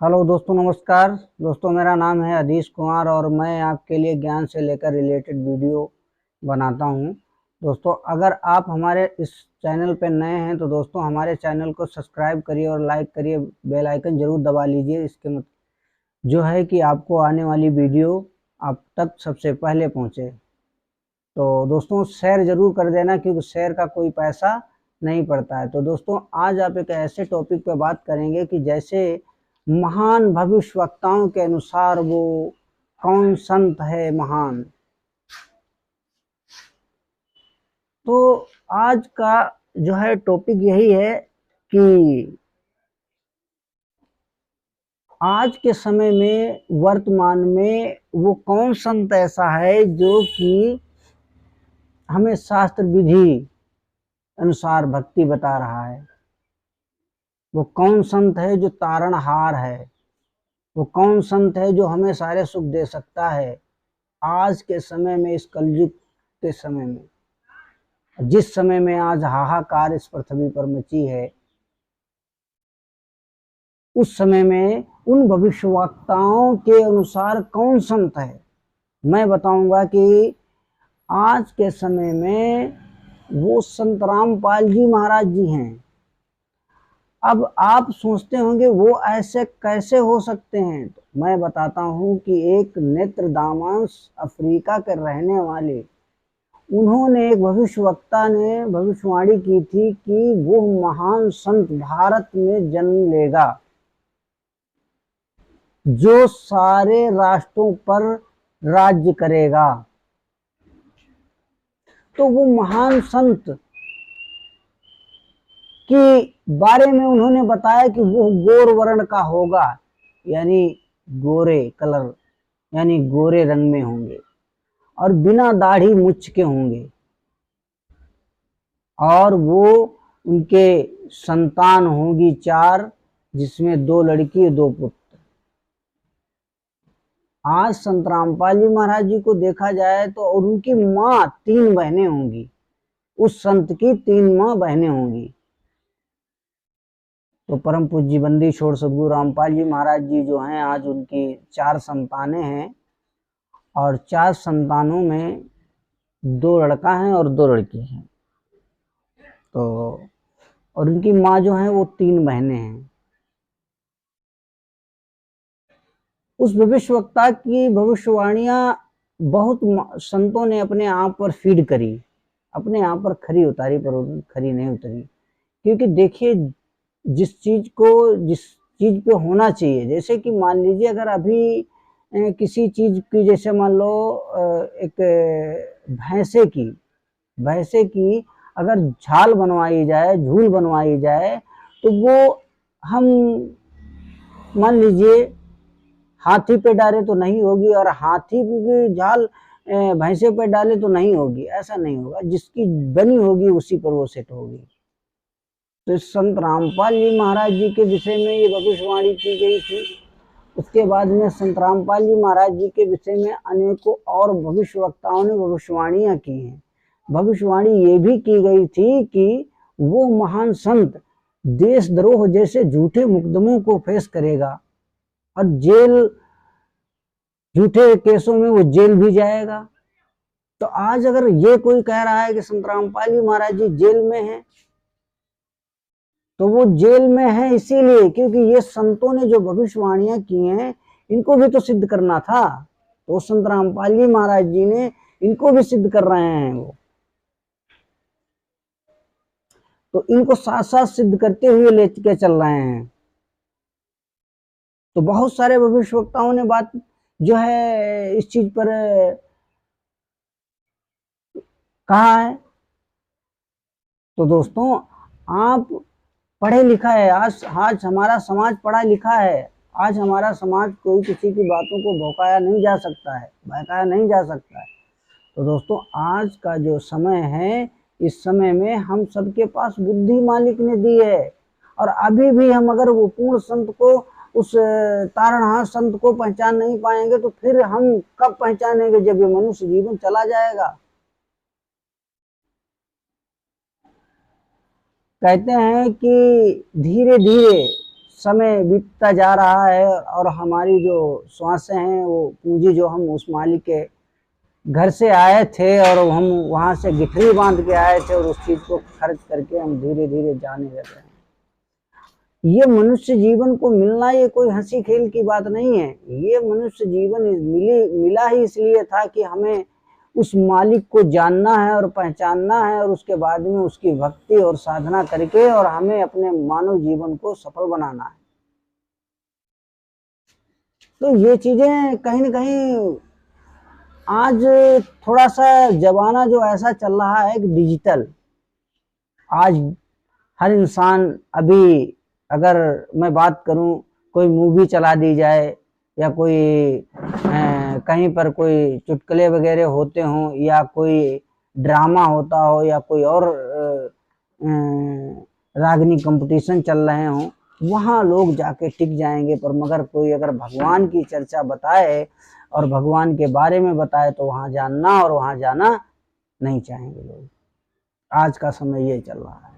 Hello दोस्तों, नमस्कार दोस्तों। मेरा नाम है अधीश कुमार और मैं आपके लिए ज्ञान से लेकर रिलेटेड वीडियो बनाता हूं। दोस्तों, अगर आप हमारे इस चैनल पर नए हैं तो दोस्तों हमारे चैनल को सब्सक्राइब करिए और लाइक करिए, बेल आइकन जरूर दबा लीजिए। इसके जो है कि आपको आने वाली वीडियो आप तक सबसे पहले पहुंचे। तो दोस्तों शेयर जरूर कर देना, क्योंकि शेयर का कोई पैसा नहीं पड़ता है। तो दोस्तों आज आप एक ऐसे टॉपिक पर बात करेंगे कि जैसे महान भविष्यवक्ताओं के अनुसार वो कौन संत है महान। तो आज का जो है टॉपिक यही है कि आज के समय में वर्तमान में वो कौन संत ऐसा है जो कि हमें शास्त्र विधि अनुसार भक्ति बता रहा है। वो कौन संत है जो तारणहार है। वो कौन संत है जो हमें सारे सुख दे सकता है आज के समय में, इस कलयुग के समय में, जिस समय में आज हाहाकार इस पृथ्वी पर मची है। उस समय में उन भविष्यवक्ताओं के अनुसार कौन संत है, मैं बताऊंगा कि आज के समय में वो संत रामपाल जी महाराज जी हैं। अब आप सोचते होंगे वो ऐसे कैसे हो सकते हैं, तो मैं बताता हूं कि एक नेत्रदामांस अफ्रीका के रहने वाले, उन्होंने एक भविष्यवक्ता ने भविष्यवाणी की थी कि वो महान संत भारत में जन्म लेगा जो सारे राष्ट्रों पर राज्य करेगा। तो वो महान संत के बारे में उन्होंने बताया कि वो गोर वर्ण का होगा, यानी गोरे कलर, यानी गोरे रंग में होंगे और बिना दाढ़ी मुछ के होंगे, और वो उनके संतान होगी 4, जिसमें 2 लड़की और 2 पुत्र। आज संत रामपाल जी महाराज जी को देखा जाए तो, और उनकी माँ 3 बहनें होंगी, उस संत की 3 माँ बहनें होंगी। तो परम पूज्य बंदी छोड़ सदगुरु रामपाल जी महाराज जी जो हैं, आज उनकी 4 संतानें हैं और 4 संतानों में 2 लड़का हैं और 2 लड़की हैं। तो और उनकी माँ जो है वो 3 बहनें हैं। उस भविष्यवक्ता की भविष्यवाणियां बहुत संतों ने अपने आप पर फीड करी, अपने आप पर खरी उतारी, पर खरी नहीं उतरी। क्योंकि देखिए, जिस चीज पे होना चाहिए, जैसे कि मान लीजिए अगर अभी किसी चीज की, जैसे मान लो एक भैंसे की अगर झाल बनवाई जाए, झूल बनवाई जाए, तो वो हम मान लीजिए हाथी पे डाले तो नहीं होगी, और हाथी की झाल भैंसे पे डाले तो नहीं होगी। ऐसा नहीं होगा, जिसकी बनी होगी उसी पर वो सेट होगी। तो संत रामपाल जी महाराज जी के विषय में ये भविष्यवाणी की गई थी। उसके बाद में संत रामपाल जी महाराज जी के विषय में अनेकों और भविष्यवक्ताओं ने भविष्यवाणियां की हैं। भविष्यवाणी ये भी की गई थी कि वो महान संत देशद्रोह जैसे झूठे मुकदमों को फेस करेगा और झूठे केसों में वो जेल भी जाएगा। तो आज अगर ये कोई कह रहा है कि संत रामपाल जी महाराज जी जेल में हैं, तो वो जेल में है इसीलिए क्योंकि ये संतों ने जो भविष्यवाणियां की हैं, इनको भी तो सिद्ध करना था। तो संत रामपाल जी महाराज जी ने इनको भी सिद्ध कर रहे हैं वो। तो इनको साथ साथ सिद्ध करते हुए लेके चल रहे हैं। तो बहुत सारे भविष्यवक्ताओं ने बात जो है इस चीज पर कहा है। तो दोस्तों, आप पढ़े लिखा है, आज हमारा समाज पढ़ा लिखा है। आज हमारा समाज कोई किसी की बातों को बहकाया नहीं जा सकता है। तो दोस्तों, आज का जो समय है, इस समय में हम सबके पास बुद्धि मालिक ने दी है, और अभी भी हम अगर वो पूर्ण संत को, उस तारणहार संत को पहचान नहीं पाएंगे, तो फिर हम कब पहचानेंगे, जब ये मनुष्य जीवन चला जाएगा। कहते हैं कि धीरे धीरे समय बीतता जा रहा है और हमारी जो श्वासें हैं, वो पूंजी जो हम उस मालिक के घर से आए थे और हम वहां से गिठरी बांध के आए थे और उस चीज को खर्च करके हम धीरे धीरे जाने लगे हैं। ये मनुष्य जीवन को मिलना ये कोई हंसी खेल की बात नहीं है। ये मनुष्य जीवन मिला ही इसलिए था कि हमें उस मालिक को जानना है और पहचानना है और उसके बाद में उसकी भक्ति और साधना करके और हमें अपने मानव जीवन को सफल बनाना है। तो ये चीजें कहीं न कहीं आज थोड़ा सा जमाना जो ऐसा चल रहा है कि डिजिटल, आज हर इंसान अभी, अगर मैं बात करूं, कोई मूवी चला दी जाए या कोई कहीं पर कोई चुटकुले वगैरह होते हों या कोई ड्रामा होता हो या कोई और रागनी कंपटीशन चल रहे हों, वहाँ लोग जाके टिक जाएंगे। पर मगर कोई अगर भगवान की चर्चा बताए और भगवान के बारे में बताए तो वहाँ जानना और वहाँ जाना नहीं चाहेंगे लोग। आज का समय ये चल रहा है।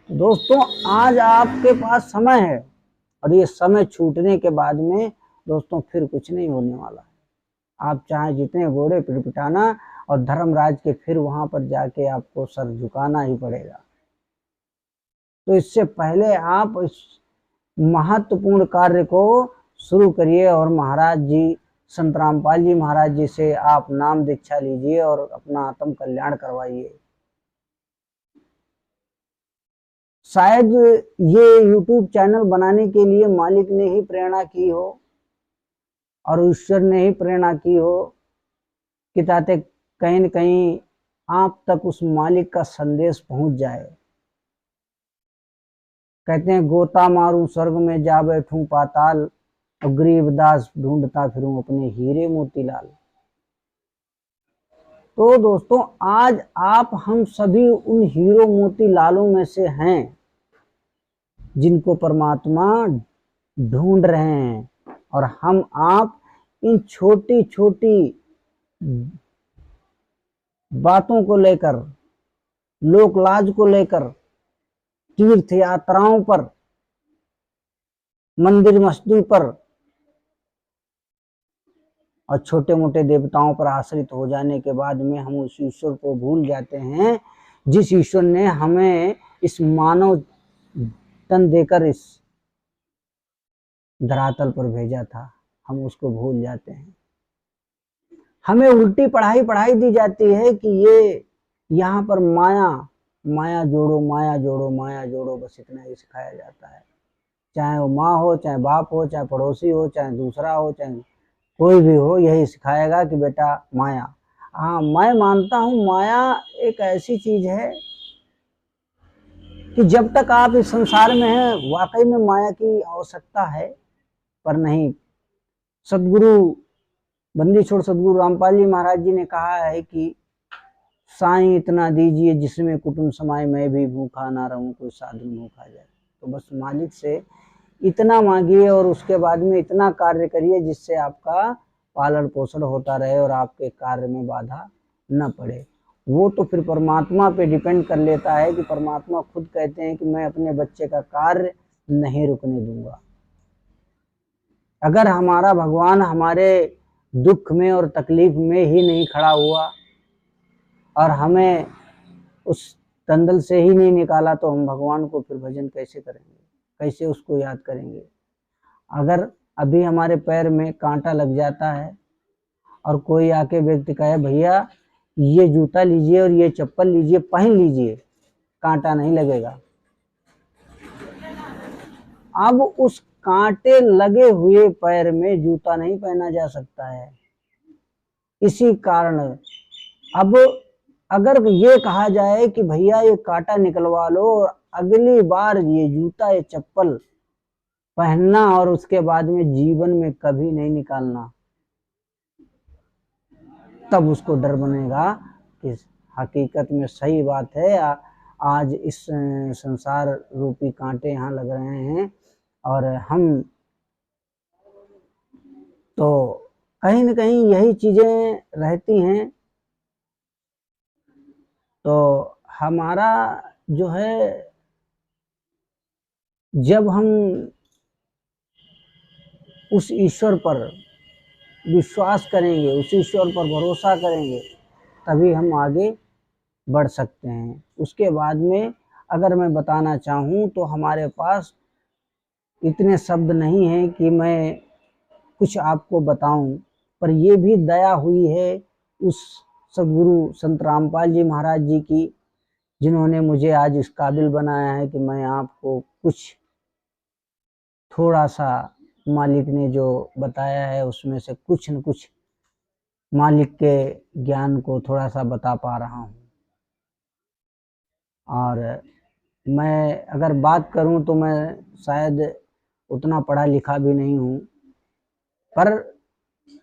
दोस्तों, आज आपके पास समय है और ये समय छूटने के बाद में दोस्तों फिर कुछ नहीं होने वाला है। आप चाहे जितने घोड़े पिटपिटाना और धर्मराज के फिर वहां पर जाके आपको सर झुकाना ही पड़ेगा। तो इससे पहले आप इस महत्वपूर्ण कार्य को शुरू करिए और महाराज जी, संत रामपाल जी महाराज जी से आप नाम दीक्षा लीजिए और अपना आत्म कल्याण करवाइए। शायद ये YouTube चैनल बनाने के लिए मालिक ने ही प्रेरणा की हो और ईश्वर ने ही प्रेरणा की हो कि ताकि कहीं न कहीं आप तक उस मालिक का संदेश पहुंच जाए। कहते हैं, गोता मारूं स्वर्ग में जा बैठूं पाताल और गरीबदास ढूंढता फिरूं अपने हीरे मोतीलाल। तो दोस्तों, आज आप हम सभी उन हीरो मोतीलालों में से हैं जिनको परमात्मा ढूंढ रहे हैं और हम आप इन छोटी छोटी बातों को लेकर, लोक लाज को लेकर, तीर्थ यात्राओं पर, मंदिर मस्जिद पर और छोटे मोटे देवताओं पर आश्रित हो जाने के बाद में हम उस ईश्वर को भूल जाते हैं जिस ईश्वर ने हमें इस मानव तन देकर इस धरातल पर भेजा था। हम उसको भूल जाते हैं। हमें उल्टी पढ़ाई दी जाती है कि ये यहाँ पर माया जोड़ो, माया जोड़ो, माया जोड़ो, बस इतना ही सिखाया जाता है। चाहे वो माँ हो, चाहे बाप हो, चाहे पड़ोसी हो, चाहे दूसरा हो, चाहे कोई भी हो, यही सिखाएगा कि बेटा माया। हाँ, मैं मानता हूँ माया एक ऐसी चीज है कि जब तक आप इस संसार में हैं वाकई में माया की आवश्यकता है, पर नहीं। सदगुरु बंदी छोड़ सदगुरु रामपाल जी महाराज जी ने कहा है कि साईं इतना दीजिए जिसमें कुटुंब समाए, मैं भी भूखा ना रहूं, कोई साधु भूखा जाए। तो बस मालिक से इतना मांगिए और उसके बाद में इतना कार्य करिए जिससे आपका पालन पोषण होता रहे और आपके कार्य में बाधा न पड़े। वो तो फिर परमात्मा पे डिपेंड कर लेता है कि परमात्मा खुद कहते हैं कि मैं अपने बच्चे का कार्य नहीं रुकने दूंगा। अगर हमारा भगवान हमारे दुख में और तकलीफ में ही नहीं खड़ा हुआ और हमें उस दलदल से ही नहीं निकाला तो हम भगवान को फिर भजन कैसे करेंगे, कैसे उसको याद करेंगे। अगर अभी हमारे पैर में कांटा लग जाता है और कोई आके व्यक्ति कहे भैया ये जूता लीजिए और ये चप्पल लीजिए, पहन लीजिए, कांटा नहीं लगेगा। अब उस कांटे लगे हुए पैर में जूता नहीं पहना जा सकता है। इसी कारण अब अगर ये कहा जाए कि भैया ये कांटा निकलवा लो और अगली बार ये जूता ये चप्पल पहनना और उसके बाद में जीवन में कभी नहीं निकालना, तब उसको डर बनेगा कि हकीकत में सही बात है। आज इस संसार रूपी कांटे यहाँ लग रहे हैं और हम तो कहीं न कहीं यही चीजें रहती हैं। तो हमारा जो है जब हम उस ईश्वर पर विश्वास करेंगे, उस ईश्वर पर भरोसा करेंगे, तभी हम आगे बढ़ सकते हैं। उसके बाद में अगर मैं बताना चाहूँ तो हमारे पास इतने शब्द नहीं हैं कि मैं कुछ आपको बताऊं, पर ये भी दया हुई है उस सदगुरु संत रामपाल जी महाराज जी की, जिन्होंने मुझे आज इस काबिल बनाया है कि मैं आपको कुछ थोड़ा सा मालिक ने जो बताया है उसमें से कुछ न कुछ मालिक के ज्ञान को थोड़ा सा बता पा रहा हूँ। और मैं अगर बात करूँ तो मैं शायद उतना पढ़ा लिखा भी नहीं हूँ, पर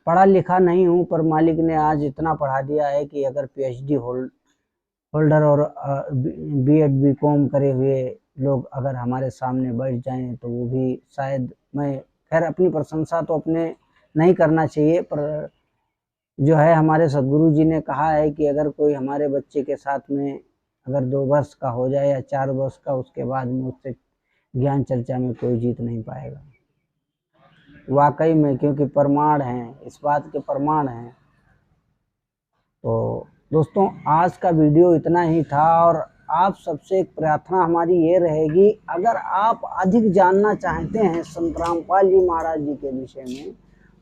पढ़ा लिखा नहीं हूँ, पर मालिक ने आज इतना पढ़ा दिया है कि अगर पीएचडी होल्डर और बीएड बीकॉम करे हुए लोग अगर हमारे सामने बैठ जाएं तो वो भी शायद, मैं खैर अपनी प्रशंसा तो अपने नहीं करना चाहिए, पर जो है हमारे सदगुरु जी ने कहा है कि अगर कोई हमारे बच्चे के साथ में अगर 2 वर्ष का हो जाए या 4 वर्ष का, उसके बाद में उससे ज्ञान चर्चा में कोई जीत नहीं पाएगा। वाकई में, क्योंकि प्रमाण हैं, इस बात के प्रमाण हैं। तो दोस्तों आज का वीडियो इतना ही था, और आप सबसे एक प्रार्थना हमारी ये रहेगी, अगर आप अधिक जानना चाहते हैं संत रामपाल जी महाराज जी के विषय में,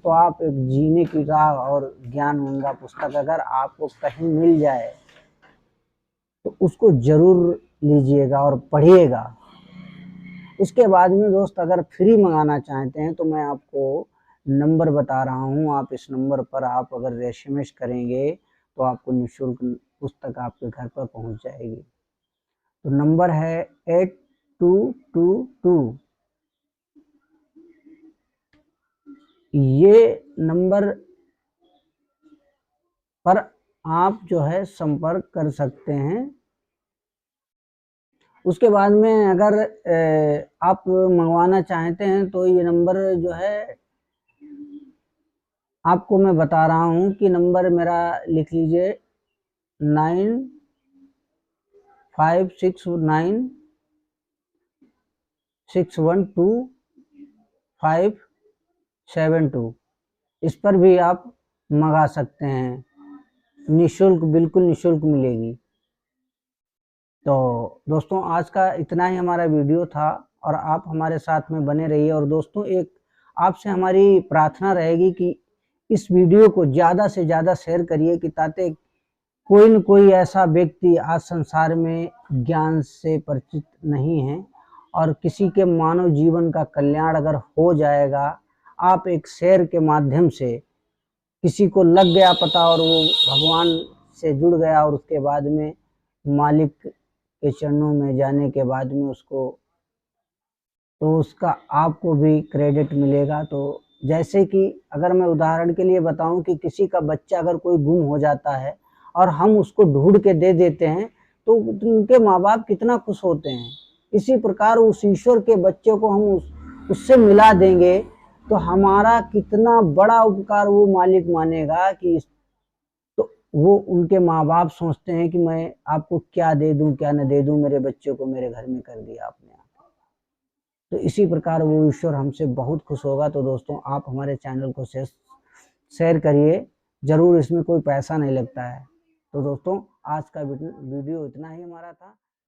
तो आप एक जीने की राह और ज्ञान गंगा पुस्तक अगर आपको कहीं मिल जाए तो उसको जरूर लीजिएगा और पढ़िएगा। उसके बाद में दोस्त अगर फ्री मंगाना चाहते हैं तो मैं आपको नंबर बता रहा हूँ, आप इस नंबर पर आप अगर एसएमएस करेंगे तो आपको निःशुल्क पुस्तक आपके घर पर पहुंच जाएगी। तो नंबर है 8222। ये नंबर पर आप जो है संपर्क कर सकते हैं। उसके बाद में अगर आप मंगवाना चाहते हैं तो ये नंबर जो है आपको मैं बता रहा हूँ कि नंबर मेरा लिख लीजिए 9569612572। इस पर भी आप मंगा सकते हैं, निःशुल्क, बिल्कुल निःशुल्क मिलेगी। तो दोस्तों आज का इतना ही हमारा वीडियो था, और आप हमारे साथ में बने रहिए। और दोस्तों एक आपसे हमारी प्रार्थना रहेगी कि इस वीडियो को ज़्यादा से ज़्यादा शेयर करिए, कि ताकि कोई न कोई ऐसा व्यक्ति आज संसार में ज्ञान से परिचित नहीं है, और किसी के मानव जीवन का कल्याण अगर हो जाएगा, आप एक शेयर के माध्यम से किसी को लग गया पता और वो भगवान से जुड़ गया, और उसके बाद में मालिक के चरणों में जाने के बाद में उसको, तो उसका आपको भी क्रेडिट मिलेगा। तो जैसे कि अगर मैं उदाहरण के लिए बताऊं कि किसी का बच्चा अगर कोई गुम हो जाता है और हम उसको ढूंढ के दे देते हैं तो उनके माँ बाप कितना खुश होते हैं। इसी प्रकार उस ईश्वर के बच्चे को हम उससे मिला देंगे तो हमारा कितना बड़ा उपकार वो मालिक मानेगा कि तो वो उनके माँ बाप सोचते हैं कि मैं आपको क्या दे दूं क्या न दे दूं, मेरे बच्चे को मेरे घर में कर दिया आपने। तो इसी प्रकार वो ईश्वर हमसे बहुत खुश होगा। तो दोस्तों आप हमारे चैनल को शेयर करिए, जरूर, इसमें कोई पैसा नहीं लगता है। तो दोस्तों आज का वीडियो इतना ही हमारा था।